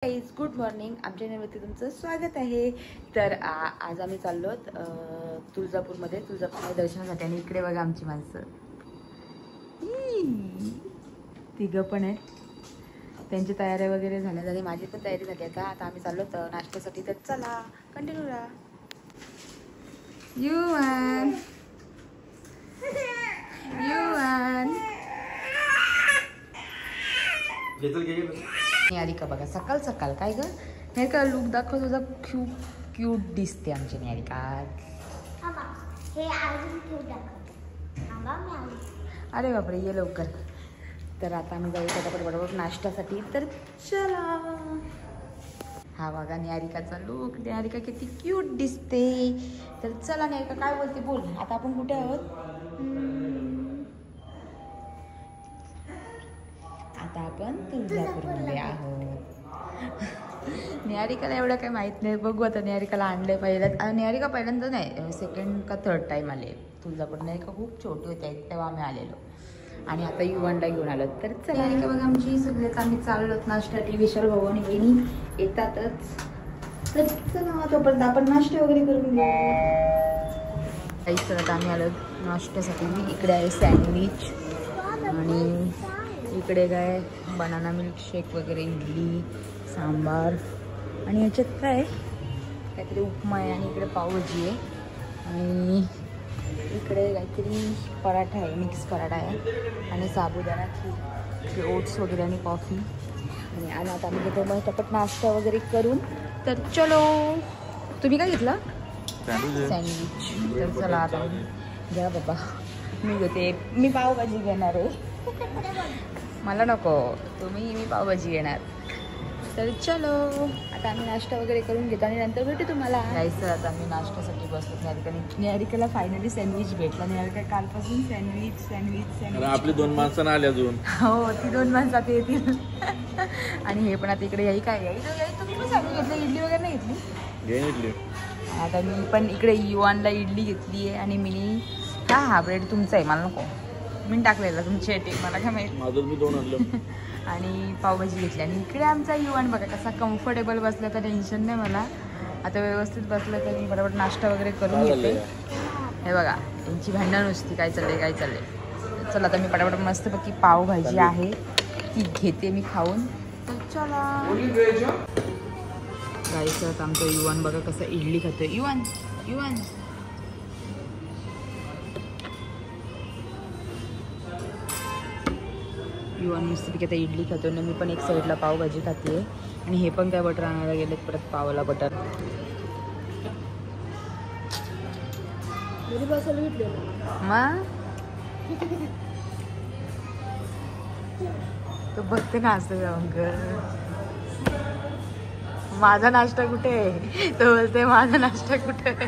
Guys good morning. आमच्या चॅनलवरती तुमचं स्वागत आहे. तर आज आम्ही चाललो तुळजापूरमध्ये दर्शनासाठी. आणि इकडे बघा आमची माणसं तिघं पण आहेत. त्यांची तयारी वगैरे झाल्या झाली, माझी पण तयारी झाली. आता आम्ही चाललो नाश्त्यासाठी. तर चला कंटिन्यू राहा. युवान निहारिका बघा सकाळ सकाळ काय ग हे का लुक दाखव तुझा. क्यूट दिसते आमची निहारिका. अरे बापरे ये लवकर. तर आता आम्ही जाऊ पटापट बरोबर नाश्त्यासाठी. तर चला. हा बघा निहारिकाचा लुक. निहारिका किती क्यूट दिसते. तर चला निहारिका काय बोलते बोल. आता आपण कुठे आहोत? आता आपण तुळजापूरमध्ये आहोत. निहारिकाला एवढं काही माहीत नाही. बघू आता निहारिकाला आणलंय पहिल्यात. निहारिका पहिल्यांदा नाही, सेकंड का थर्ड टाईम आले तुळजापूर. निहारिका खूप छोटी होते तेव्हा आम्ही आलेलो. आणि आता युवानला घेऊन आलो. तर चला निहारिका बघा आमची सगळेच आम्ही चाललो नाश्त्यासाठी. विशाल भाऊ आणि वहिनी येतातच. तर चला तोपर्यंत आपण नाश्ते वगैरे करून घेऊ. आता आम्ही आलो नाश्त्यासाठी. इकडे आहे सँडविच आणि इकडे काय बनाना मिल्कशेक वगैरे, इडली सांबार. आणि याच्यात काय काहीतरी उपमा आहे. आणि इकडे पावभाजी आहे. आणि इकडे काहीतरी पराठा आहे, मिक्स पराठा आहे. आणि साबुदाणा खीर, ओट्स वगैरे आणि कॉफी. आणि आता आम्ही घेतो मग टपट नाश्ता वगैरे करून. तर चलो. तुम्ही काय घेतलं? सँडविच. तर चला आता घ्या बाबा. मी घेते. मी पावभाजी घेणार आहे. मला नको मी पावभाजी घेणार. तर चलो आता आम्ही नाश्ता वगैरे करून घेतो आणि नंतर भेटू तुम्हाला. जायचं आता आम्ही नाश्त्यासाठी बसलो. निहारिकाला फायनली सँडविच भेटला. निहारिका कालपासून सँडविच आपली 2 माणसं आली अजून. हो ती 2 माणसं आता येतील. आणि हे पण आता इकडे याई काय तुम्ही पण सांगू घेतलं. इडली वगैरे नाही घेतली. आता मी पण इकडे युवानला इडली घेतली आहे. आणि मी हा ब्रेड तुमचा आहे, मला नको. मी टाकलेला तुमची मला काय माहिती. माझं मी 2 आणलं. आणि पावभाजी घेतली. आणि इकडे आमचा युवान बघा कसा कम्फर्टेबल बसला. तर टेन्शन नाही मला. आता व्यवस्थित बसलं तर मी बरोबर नाश्ता वगैरे करून घेते. हे बघा यांची भांडण नुसती काय चाललंय. चला आता मी पटापट मस्तपैकी पावभाजी आहे ती घेते मी खाऊन. तर चला जायचं. आमचा युवान बघा कसं इडली खातोय. युवान मस्तपैकी आता इडली खातो ना. मी पण एक साईडला पावभाजी खाते. आणि हे पण काय बटर आणायला गेलेत परत पावाला बटर. मग तो बघते ना असं. माझा नाश्ता कुठे आहे? तो बोलते माझा नाश्ता कुठे आहे?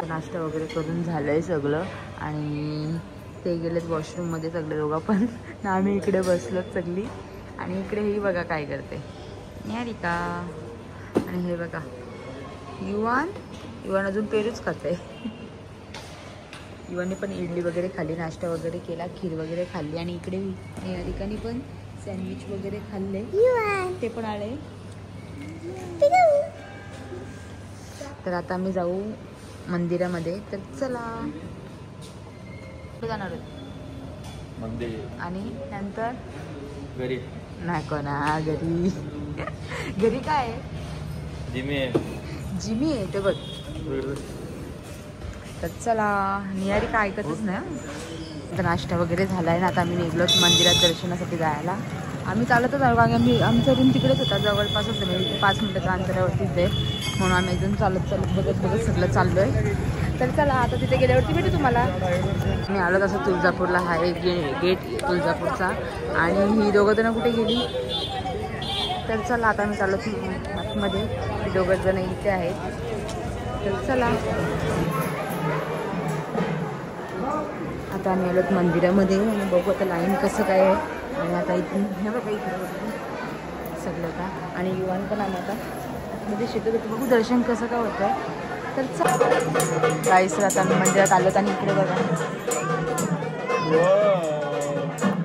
नाश्ता वगैरे करून झालंय सगळं. आणि ते गेलेत वॉशरूममध्ये सगळे दोघं पण. आम्ही इकडे बसलोत सगळी. आणि इकडे ही बघा काय करते निहारिका. आणि हे बघा युवान अजून पेरूच खाते. युवानने पण इडली वगैरे खाल्ली, नाश्ता वगैरे केला, खीर वगैरे खाल्ली. आणि इकडे निहारिकाने पण सँडविच वगैरे खाल्ले. ते पण आले. तर आता आम्ही जाऊ मंदिरामध्ये. तर चला जाणार मंदिर. आणि नंतर घरी नाही कोणा घरी काय आहे? जिमी आहे ते बघ. तर चला निहारिका ऐकतच नाही. आता नाश्ता वगैरे झालाय ना. आता आम्ही निघलोच मंदिरात दर्शनासाठी जायला. आम्ही चालतच आलो कारण आमचा रूम तिकडेच होता, जवळपासच आहे. 5 मिनिटाच्या अंतरावरतीच आहे. म्हणून आम्ही एकदम चालत बघत सगळं चाललोय. तर चला आता तिथे गेल्यावरती भेटू तुम्हाला. मी आलो तसं तुळजापूरला. हा एक गेट तुळजापूरचा. आणि ही दोघं जण कुठे गेली? तर चला आता मी चाललो आतमध्ये. ही 2 जण इथे आहेत. तर चला आता आम्ही आलोत मंदिरामध्ये. आणि बघू आता लाईन कसं काय आहे. आणि आता इथून हे बघा इकडे सगळं का. आणि युवान पण आम्ही आता मध्ये शिकत होतो. बघू दर्शन कसं काय होतं. तर जायचं आता आम्ही मंदिरात आलो. आणि इकडे बघा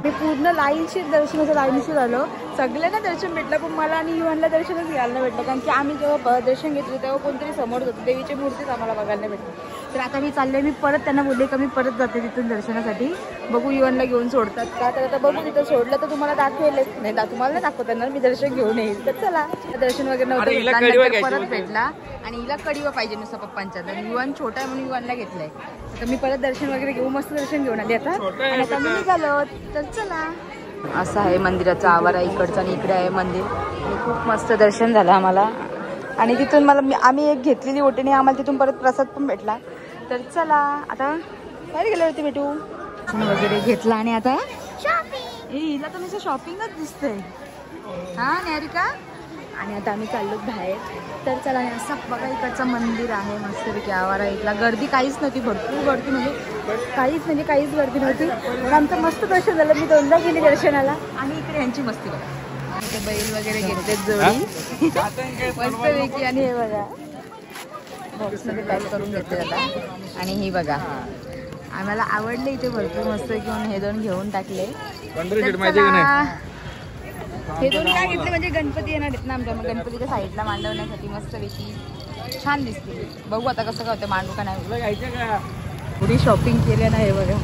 मी पूर्ण लाईनशीर दर्शनाचं लाईनशीर आलो. सगळ्यांना दर्शन भेटलं पण मला आणि युवानला दर्शनच घ्यायला नाही भेटलं. कारण की आम्ही जेव्हा दर्शन घेतलं तेव्हा कोणतरी समोर होतं, देवीची मूर्तीच आम्हाला बघायला नाही भेटली. तर आता मी चालले, मी परत त्यांना बोलले का मी परत जाते तिथून दर्शनासाठी. बघू युवानला घेऊन सोडतात का. तर आता बघू तिथं सोडलं तर तुम्हाला दाखवेलच नाही, तुम्हाला नाही दाखवताना मी दर्शन घेऊन येईल. तर चला, दर्शन वगैरे नव्हतं, परत भेटला. आणि हिला कडिवा पाहिजे नुसतं पप्पांच्या. तर युवान छोटा आहे म्हणून युवानला घेतलंय. तर मी परत दर्शन वगैरे घेऊ, मस्त दर्शन घेऊन आली आता. आणि आता मी निघालो. तर चला, असं आहे मंदिराचा आवारा इकडचा आणि इकडे आहे मंदिर. आणि खूप मस्त दर्शन झालं आम्हाला. आणि तिथून आम्ही एक घेतलेली ओटीने आम्हाला तिथून परत प्रसाद पण भेटला. तर चला, आता बाहेर गेले होते भेटू वगैरे घेतला. आणि आता हिला तर मी शॉपिंगच दिसतंय हा निहारिका. आणि आता आम्ही चाललो बाहेर. तर चला, असं बघा इकडचं मंदिर आहे मस्तपैकी आवारा. इथला गर्दी काहीच नव्हती, भरपूर गर्दी म्हणजे काहीच गर्दी नव्हती. पण आमचं मस्त दर्शन झालं. मी 2दा गेली दर्शनाला. आणि इकडे यांची मस्ती बघा, इथे बैल वगैरे घेते जोडी मस्तपैकी. आणि हे बघा बॉक्समध्ये पॅक करून घेते आता. आणि ही बघा आम्हाला आवडले इथे भरपूर मस्त घेऊन हे 2 घेऊन टाकले. हे 2 काय घेतले म्हणजे गणपती येणार आहेत ना आमच्या, मग गणपतीच्या साईडला मांडवण्यासाठी मस्तपैकी छान दिसते. बघू आता कसं काय होतं, मांडू का नाही. थोडी शॉपिंग केली ना. हे बघा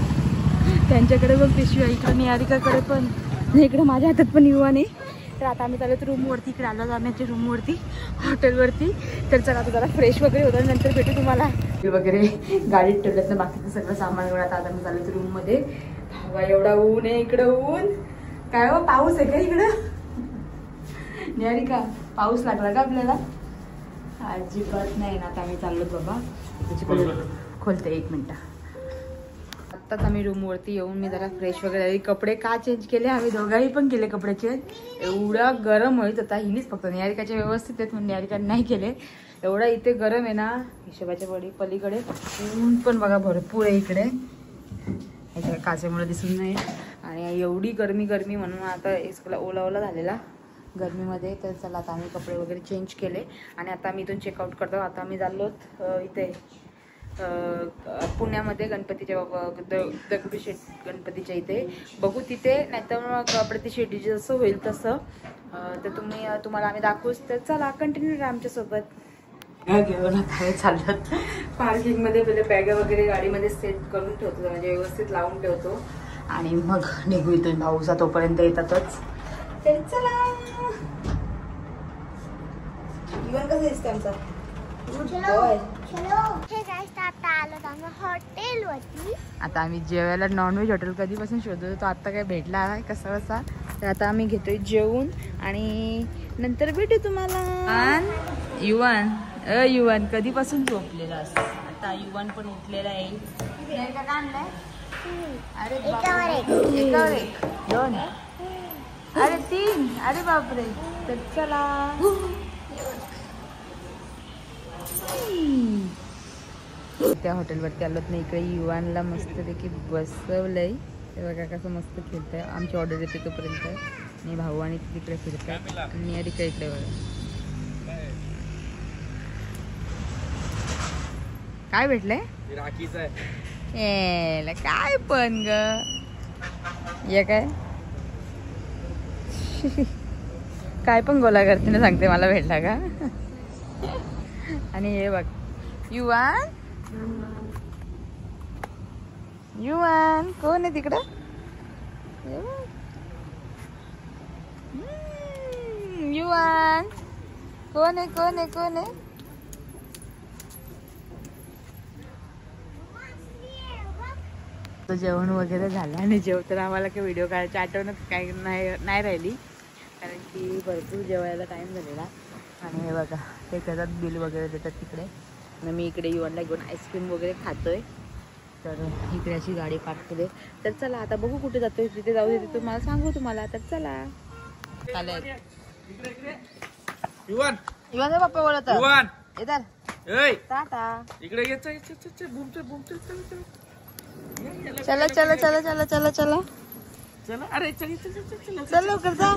त्यांच्याकडे पण पिशवी आहे, इकडे निहारिकाकडे पण, इकडे माझ्या हातात पण युवाने. तर आता आम्ही चालत रूमवरती, इकडे आलो आम्ही रूमवरती हॉटेलवरती. तर चला आता जरा फ्रेश वगैरे होतं, नंतर भेटू तुम्हाला. वगैरे गाडीत ठेवल्यात ना बाकीचं सगळं सामान घेऊन. आता मी चालत रूममध्ये. हवा एवढा ऊन आहे इकडं. ऊन काय हो, पाऊस आहे का इकडं निहारिका? पाऊस लागला का आपल्याला? अजिबात नाही ना. आता आम्ही चाललो बाबा, खोलते 1 मिनिट. आत्ताच आम्ही रूमवरती येऊन मी जरा फ्रेश वगैरे, कपडे का चेंज केले, आम्ही दोघांनी पण केले कपडे चेंज. एवढा गरम होत होता. हिनीच फक्त निहारिकाचे व्यवस्थित आहेत म्हणून निहारिकाने नाही केले. एवढा इथे गरम आहे ना हिशोबाच्या पलीकडे. ऊन पण बघा भरपूर आहे इकडे, काचेमुळे दिसून नाही. आणि एवढी गरमी म्हणून आता इसकला ओला झालेला गरमीमध्ये. तर चला आता आम्ही कपडे वगैरे चेंज केले आणि आता आम्ही इथून चेकआउट करतो. आता आम्ही चाललो इथे पुण्यामध्ये गणपतीच्या दगडूशेठ गणपतीच्या इथे. बघू तिथे, नाहीतर मग प्रतिशेठी जसं होईल तसं. तर तुम्हाला आम्ही दाखवूच. तर चला कंटिन्यू राहा आमच्यासोबत. घेऊन आता चाललं पार्किंगमध्ये पहिले बॅग वगैरे गाडीमध्ये सेट करून ठेवतो, म्हणजे व्यवस्थित लावून ठेवतो. आणि मग निघू इथून. भाऊसा तोपर्यंत येतातच. तर चला. इव्हन कसं दिसतं आमचा आता आम्ही जेवायला नॉनव्हेज हॉटेल कधीपासून शोधतो, तो आता काय भेटला आहे कसा कसा. तर आता आम्ही घेतोय जेवून आणि नंतर भेटू तुम्हाला. युवान कधीपासून झोपलेला असतो. आता युवान पण उठलेला आहे. का आणलाय? अरे एकावर एक 2 अरे 3 अरे बापरे. तर चला त्या हॉटेलवरती आलोत ना. इकडे युवानला मस्तपैकी बसवलंय. ते बघा कसं मस्त खेळतंय. आमची ऑर्डर येते तोपर्यंत. आणि भाऊ आणि तिकडे फिरतात. आणि अरे काय इकडे बघा काय भेटलंय. राखीचं आहे काय पण ग. या काय पण गोला करते ना, सांगते मला भेटला का. आणि हे बघ युवान कोण आहे तिकडं. युवान कोण आहे. जेवण वगैरे झालं आणि जेवताना आम्हाला काही व्हिडिओ काढायची आठवण काही नाही राहिली, कारण की भरपूर जेवायला टाईम झालेला. आणि हे बघा ते त्याच्यात बिल वगैरे देतात तिकडे. आणि मी इकडे युवानला घेऊन आईस्क्रीम वगैरे खातोय. तर इकडे अशी गाडी पार्क केली. तर चला आता बघू कुठे जातोय, तिथे जाऊ दे, तिथे मला सांगू तुम्हाला. तर चला चालेल. युवान पप्पा बोलत टाटा इकडे चला चला चला चला चला चला चला. अरे चल लवकर जा.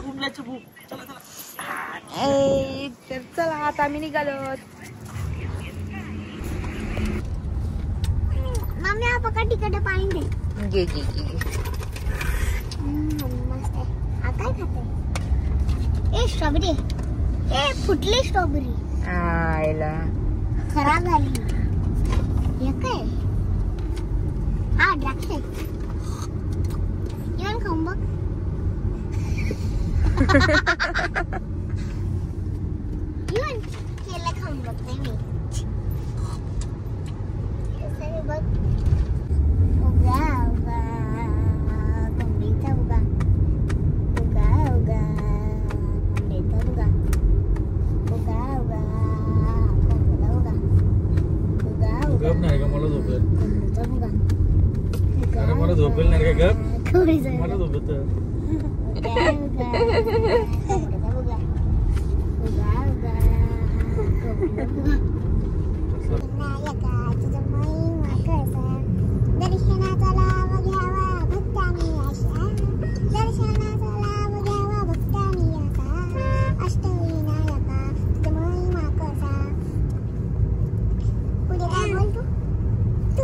तर चला आता आम्ही निघालो. मम्मी आप का तिकडे पाणी दे. घे. मस्त आहे. काय खाते? ए स्ट्रॉबेरी. ए फुटली स्ट्रॉबेरी. आयला खराब झाली. हे काय? हा द्राक्ष. येऊन खाऊन बघ. येऊन केलं खाऊन बघते मी. सगळे बघ. उगा उगा कोंबडीचा उगा. उगा उगा कोंबडीचा उगा. उगा उगा कोंबडीचा उगा. उगा उगा गप नाही का मला झोपेल कोंबडीचा उगा. अरे मला झोपेल नाही का गप कोंबडीचा मला झोपत उगा उगा कोंबडीचा उगा. उगा उगा कोंबडीचा उगा. विनायकाची महिमा कसा दर्शनाचा लाभ घ्यावा भक्तांनी आशा. दर्शनाचा लाभ घ्यावा भक्तांनी आशा. अष्टविनायका तुझा महिमा कसा. पुढे काय बोल तू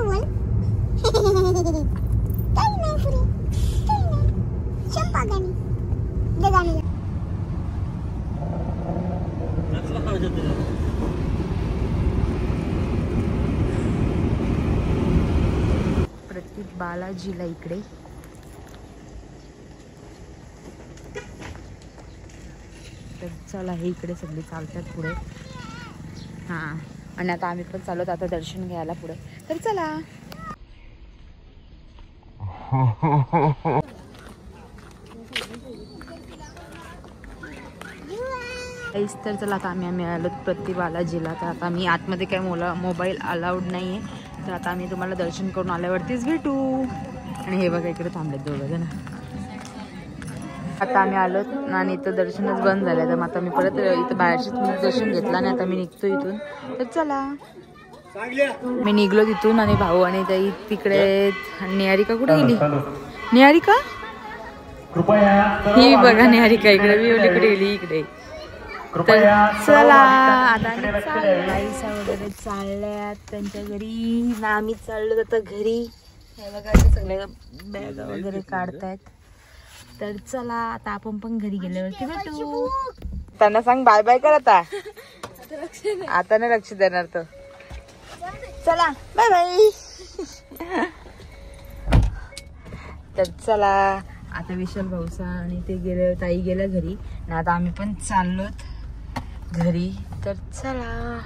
बोल. काही नाही पुढे काही नाही. चंपा गाणी दे गाणी. प्रतीक बालाजीला इकडे. तर चला हे इकडे सगळे चालतात पुढे. हां आणि आता आम्ही पण चालवत आता दर्शन घ्यायला पुढे. तर चला. तर चला आता आम्ही आलो प्रतीक बालाजीला. तर आता मी आतमध्ये काय मोबाईल अलाउड नाही आहे. तर आता आम्ही तुम्हाला दर्शन करून आल्यावरतीच भेटू. आणि हे बघा इकडे थांबलेत दोघं जण. आता आम्ही आलो आणि इथं दर्शनच बंद झालं. तर मग आता मी परत इथं बाहेरशीच दर्शन घेतलं आणि आता मी निघतो इथून. तर चला मी निघलो तिथून आणि भाऊ आणि ताई तिकडे. निहारिका कुठे गेली? निहारिका ही बघा निहारिका इकडे. मी कुठे गेली? इकडे. तर चला आता आईसा वगैरे चालल्यात त्यांच्या घरी ना आम्ही चाललो आता घरी. हे बघा सगळे बॅग वगैरे काढतायत. तर चला आता आपण पण घरी गेल्यावरती भेटू. त्यांना सांग बाय बाय कर आता. आता नाही लक्ष देणार तर. चला बाय बाय. तर चला आता विशाल भाऊसा आणि ते गेले ताई गेल्या घरी. आणि आता आम्ही पण चाललोत घरी. तर चला.